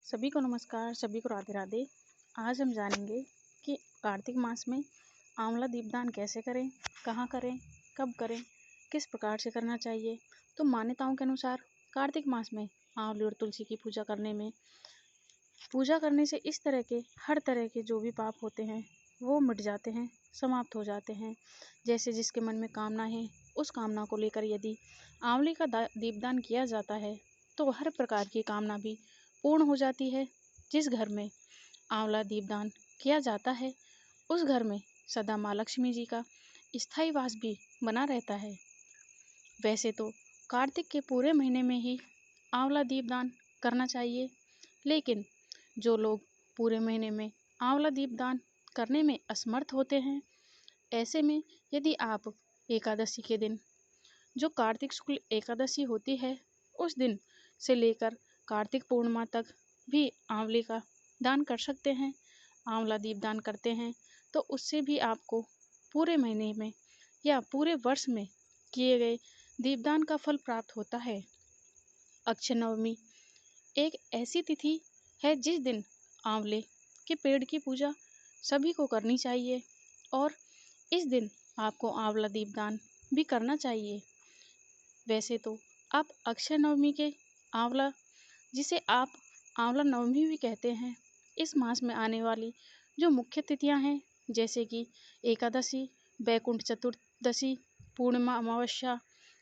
सभी को नमस्कार, सभी को राधे राधे। आज हम जानेंगे कि कार्तिक मास में आंवला दीपदान कैसे करें, कहाँ करें, कब करें, किस प्रकार से करना चाहिए। तो मान्यताओं के अनुसार कार्तिक मास में आंवले और तुलसी की पूजा करने से इस तरह के हर तरह के जो भी पाप होते हैं वो मिट जाते हैं, समाप्त हो जाते हैं। जैसे जिसके मन में कामना है, उस कामना को लेकर यदि आंवले का दीपदान किया जाता है तो हर प्रकार की कामना भी पूर्ण हो जाती है। जिस घर में आंवला दीपदान किया जाता है उस घर में सदा माँ लक्ष्मी जी का स्थायी वास भी बना रहता है। वैसे तो कार्तिक के पूरे महीने में ही आंवला दीपदान करना चाहिए, लेकिन जो लोग पूरे महीने में आंवला दीपदान करने में असमर्थ होते हैं, ऐसे में यदि आप एकादशी के दिन, जो कार्तिक शुक्ल एकादशी होती है, उस दिन से लेकर कार्तिक पूर्णिमा तक भी आंवले का दान कर सकते हैं, आंवला दीपदान करते हैं तो उससे भी आपको पूरे महीने में या पूरे वर्ष में किए गए दीपदान का फल प्राप्त होता है। अक्षय नवमी एक ऐसी तिथि है जिस दिन आंवले के पेड़ की पूजा सभी को करनी चाहिए और इस दिन आपको आंवला दीपदान भी करना चाहिए। वैसे तो आप अक्षय नवमी के आंवला, जिसे आप आंवला नवमी भी कहते हैं, इस मास में आने वाली जो मुख्य तिथियां हैं जैसे कि एकादशी, बैकुंठ चतुर्दशी, पूर्णिमा अमावस्या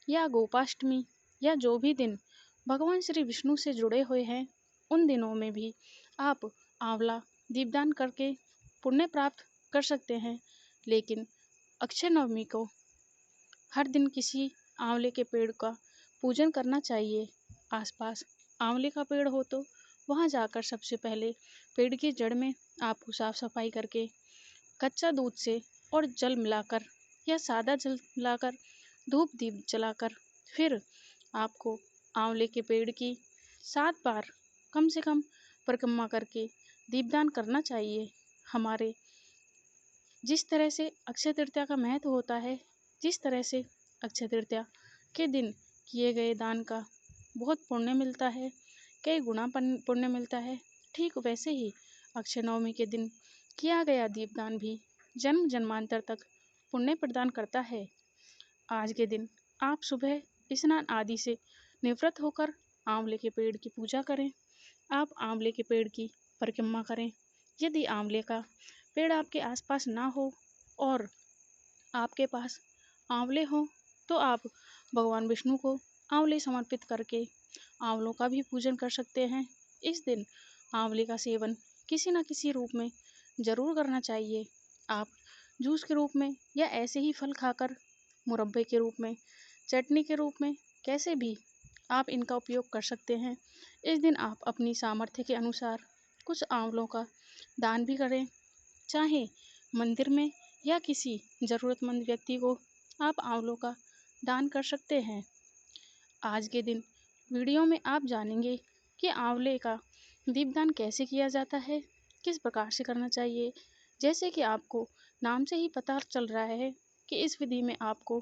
या गोपाष्टमी या जो भी दिन भगवान श्री विष्णु से जुड़े हुए हैं, उन दिनों में भी आप आंवला दीपदान करके पुण्य प्राप्त कर सकते हैं। लेकिन अक्षय नवमी को हर दिन किसी आंवले के पेड़ का पूजन करना चाहिए। आसपास आंवले का पेड़ हो तो वहां जाकर सबसे पहले पेड़ की जड़ में आपको साफ सफाई करके कच्चा दूध से और जल मिलाकर या सादा जल मिलाकर धूप दीप जलाकर फिर आपको आंवले के पेड़ की 7 बार कम से कम परिक्रमा करके दीपदान करना चाहिए। हमारे जिस तरह से अक्षय तृतीया का महत्व होता है, जिस तरह से अक्षय तृतीया के दिन किए गए दान का बहुत पुण्य मिलता है, कई गुना पुण्य मिलता है, ठीक वैसे ही अक्षय नवमी के दिन किया गया दीपदान भी जन्म जन्मांतर तक पुण्य प्रदान करता है। आज के दिन आप सुबह स्नान आदि से निवृत्त होकर आंवले के पेड़ की पूजा करें। आप आंवले के पेड़ की परिक्रमा करें। यदि आंवले का पेड़ आपके आसपास ना हो और आपके पास आंवले हो तो आप भगवान विष्णु को आंवले समर्पित करके आंवलों का भी पूजन कर सकते हैं। इस दिन आंवले का सेवन किसी न किसी रूप में जरूर करना चाहिए। आप जूस के रूप में या ऐसे ही फल खाकर, मुरब्बे के रूप में, चटनी के रूप में, कैसे भी आप इनका उपयोग कर सकते हैं। इस दिन आप अपनी सामर्थ्य के अनुसार कुछ आंवलों का दान भी करें, चाहे मंदिर में या किसी ज़रूरतमंद व्यक्ति को आप आंवलों का दान कर सकते हैं। आज के दिन वीडियो में आप जानेंगे कि आंवले का दीपदान कैसे किया जाता है, किस प्रकार से करना चाहिए। जैसे कि आपको नाम से ही पता चल रहा है कि इस विधि में आपको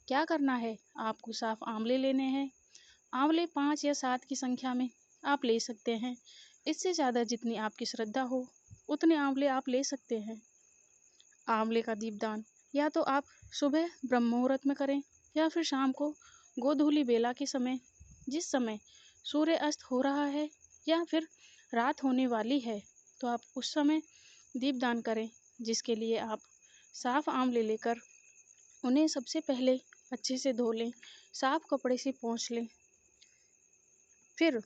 क्या करना है। आपको साफ आंवले लेने हैं। आंवले 5 या 7 की संख्या में आप ले सकते हैं। इससे ज़्यादा जितनी आपकी श्रद्धा हो उतने आंवले आप ले सकते हैं। आंवले का दीपदान या तो आप सुबह ब्रह्म मुहूर्त में करें या फिर शाम को गोधूली बेला के समय, जिस समय सूर्य अस्त हो रहा है या फिर रात होने वाली है, तो आप उस समय दीपदान करें। जिसके लिए आप साफ आंवले लेकर उन्हें सबसे पहले अच्छे से धो लें, साफ कपड़े से पोंछ लें। फिर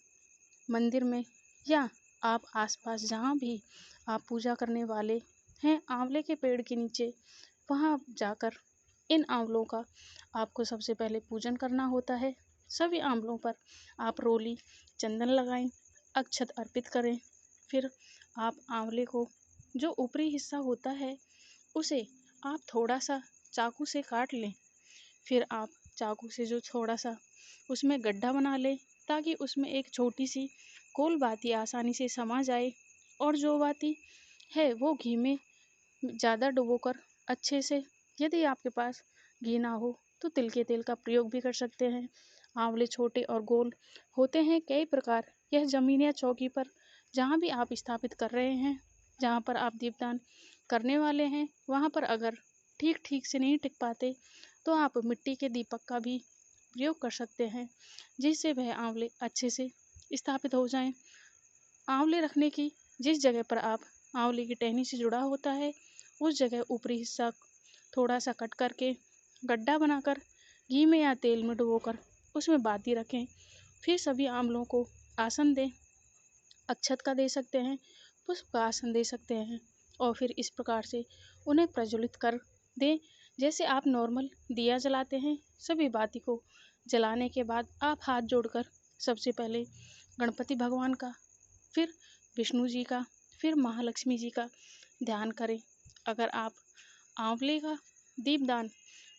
मंदिर में या आप आसपास जहाँ भी आप पूजा करने वाले हैं आंवले के पेड़ के नीचे, वहाँ जाकर इन आंवलों का आपको सबसे पहले पूजन करना होता है। सभी आंवलों पर आप रोली चंदन लगाएं, अक्षत अर्पित करें। फिर आप आंवले को जो ऊपरी हिस्सा होता है उसे आप थोड़ा सा चाकू से काट लें। फिर आप चाकू से जो थोड़ा सा उसमें गड्ढा बना लें ताकि उसमें एक छोटी सी गोल बाती आसानी से समा जाए और जो बाती है वो घी में ज़्यादा डुबोकर अच्छे से, यदि आपके पास घी ना हो तो तिल के तेल का प्रयोग भी कर सकते हैं। आंवले छोटे और गोल होते हैं कई प्रकार, यह ज़मीन या चौकी पर जहाँ भी आप स्थापित कर रहे हैं, जहाँ पर आप दीपदान करने वाले हैं, वहाँ पर अगर ठीक ठीक से नहीं टिक पाते तो आप मिट्टी के दीपक का भी प्रयोग कर सकते हैं, जिससे वह आंवले अच्छे से स्थापित हो जाएं। आंवले रखने की जिस जगह पर आप आंवले की टहनी से जुड़ा होता है, उस जगह ऊपरी हिस्सा थोड़ा सा कट करके गड्ढा बनाकर घी में या तेल में डुबोकर उसमें बाती रखें। फिर सभी आंवलों को आसन दें, अक्षत का दे सकते हैं, पुष्प का आसन दे सकते हैं और फिर इस प्रकार से उन्हें प्रज्वलित कर दें। जैसे आप नॉर्मल दिया जलाते हैं, सभी बाती को जलाने के बाद आप हाथ जोड़कर सबसे पहले गणपति भगवान का, फिर विष्णु जी का, फिर महालक्ष्मी जी का ध्यान करें। अगर आप आंवले का दीपदान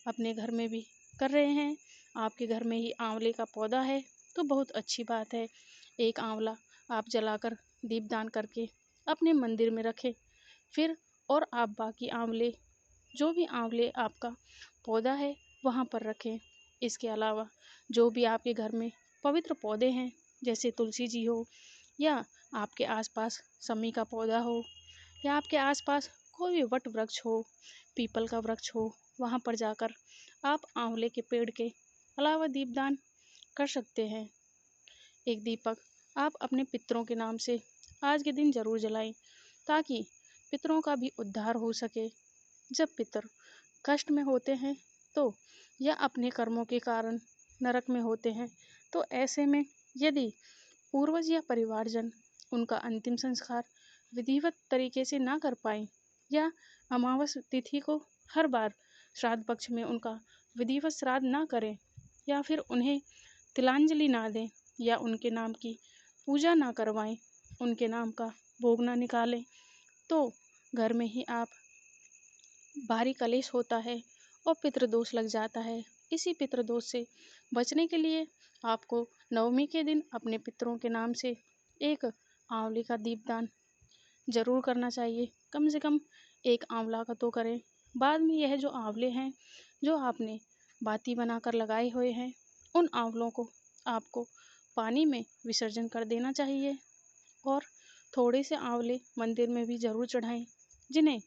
अपने घर में भी कर रहे हैं, आपके घर में ही आंवले का पौधा है, तो बहुत अच्छी बात है। एक आंवला आप जलाकर दीपदान करके अपने मंदिर में रखें। फिर और आप बाकी आंवले, जो भी आंवले आपका पौधा है, वहाँ पर रखें। इसके अलावा जो भी आपके घर में पवित्र पौधे हैं, जैसे तुलसी जी हो, या आपके आसपास समी का पौधा हो, या आपके आसपास कोई भी वट वृक्ष हो, पीपल का वृक्ष हो, वहाँ पर जाकर आप आंवले के पेड़ के अलावा दीपदान कर सकते हैं। एक दीपक आप अपने पितरों के नाम से आज के दिन जरूर जलाएं, ताकि पितरों का भी उद्धार हो सके। जब पितर कष्ट में होते हैं तो, या अपने कर्मों के कारण नरक में होते हैं, तो ऐसे में यदि पूर्वज या परिवारजन उनका अंतिम संस्कार विधिवत तरीके से ना कर पाए, या अमावस तिथि को हर बार श्राद्ध पक्ष में उनका विधिवत श्राद्ध ना करें, या फिर उन्हें तिलांजलि ना दें, या उनके नाम की पूजा ना करवाएं, उनके नाम का भोग ना निकालें, तो घर में ही आप भारी कलेश होता है और पितृदोष लग जाता है। इसी पितृदोष से बचने के लिए आपको नवमी के दिन अपने पितरों के नाम से एक आंवले का दीपदान जरूर करना चाहिए। कम से कम एक आंवला का तो करें। बाद में यह जो आंवले हैं, जो आपने बाती बनाकर लगाए हुए हैं, उन आंवलों को आपको पानी में विसर्जन कर देना चाहिए और थोड़े से आंवले मंदिर में भी जरूर चढ़ाएं, जिन्हें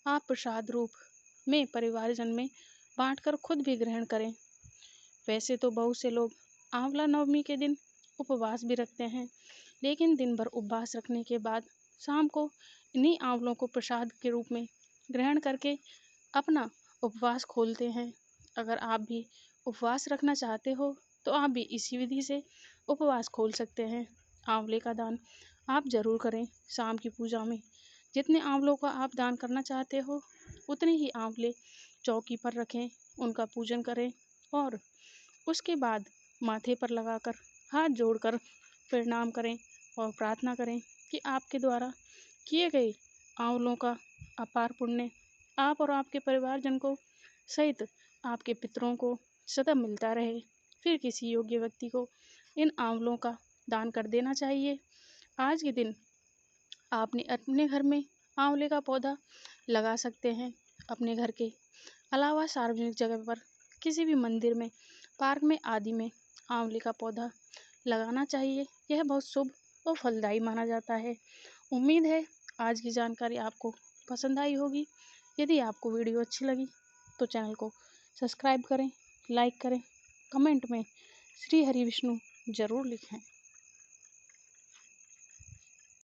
आप प्रसाद रूप में परिवारजन में बांटकर खुद भी ग्रहण करें। वैसे तो बहुत से लोग आंवला नवमी के दिन उपवास भी रखते हैं, लेकिन दिन भर उपवास रखने के बाद शाम को इन्हीं आंवलों को प्रसाद के रूप में ग्रहण करके अपना उपवास खोलते हैं। अगर आप भी उपवास रखना चाहते हो, तो आप भी इसी विधि से उपवास खोल सकते हैं। आंवले का दान आप जरूर करें शाम की पूजा में। जितने आंवलों का आप दान करना चाहते हो, उतने ही आंवले चौकी पर रखें, उनका पूजन करें और उसके बाद माथे पर लगाकर हाथ जोड़कर प्रणाम करें और प्रार्थना करें कि आपके द्वारा किए गए आंवलों का अपार पुण्य आप और आपके परिवारजन को सहित आपके पितरों को सदा मिलता रहे। फिर किसी योग्य व्यक्ति को इन आंवलों का दान कर देना चाहिए। आज के दिन आपने अपने घर में आंवले का पौधा लगा सकते हैं। अपने घर के अलावा सार्वजनिक जगह पर, किसी भी मंदिर में, पार्क में आदि में आंवले का पौधा लगाना चाहिए। यह बहुत शुभ और फलदायी माना जाता है। उम्मीद है आज की जानकारी आपको पसंद आई होगी। यदि आपको वीडियो अच्छी लगी तो चैनल को सब्सक्राइब करें, लाइक करें, कमेंट में श्री हरि विष्णु जरूर लिखें।